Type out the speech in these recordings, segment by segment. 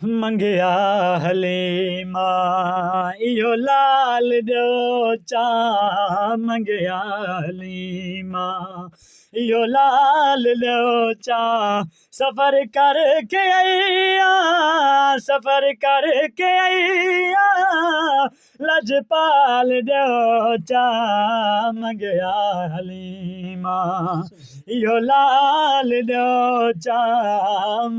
मंगिया हलीमा इहो लाल ॾियो चा मंगिया हलीमा इहो लाल ॾियो चा सफ़र करके आईया सफ़र करके आईया लजपाल ॾियो चा मंगिया हलीमा इहो लाल ॾियो चा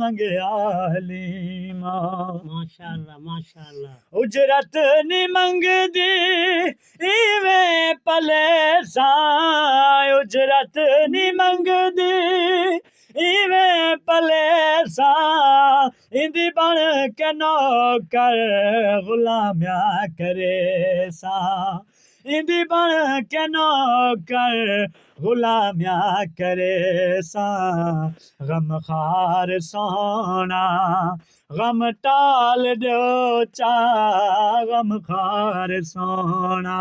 मंगिया हलीमा माशाअल्लाह माशाअल्लाह उजरत नी मंगदी इवें पले सां उजरत नी मंगदी इवें पले सां इंदी बण के नौकर गुलामिया करे सां इंदी बण के नौकर गुलामिया करे सां गमखार सोना गम टाल ॾियो चा गमखार सोना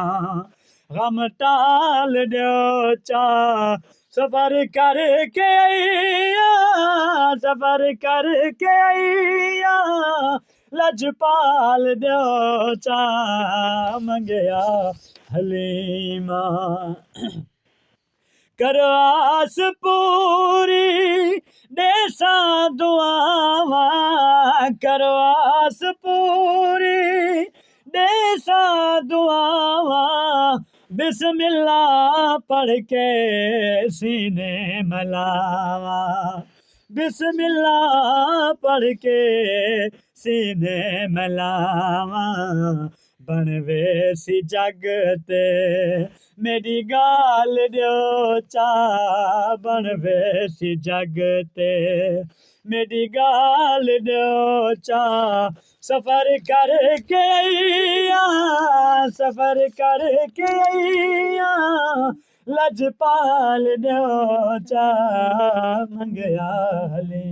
गम टाल ॾियो चा सफ़र करके आईया सफ़र करके आईया लजपाल ॾियो चा मंगिया हलीमा करो आस पूरी देसा दुआवा करो आस पूरी देसा दुआवा बिस्मिल्लाह पढ़ के सीने मलावा बिस्मिल्लाह पढ़ के सीने मलावा बनवे सी जग ते मेरी गाल ॾियो चा बनवे सी जग ते मेरी गाल ॾियो चा सफ़र करके आईया सफ़र करके आईया लजपाल ॾियो चा मंगिया हली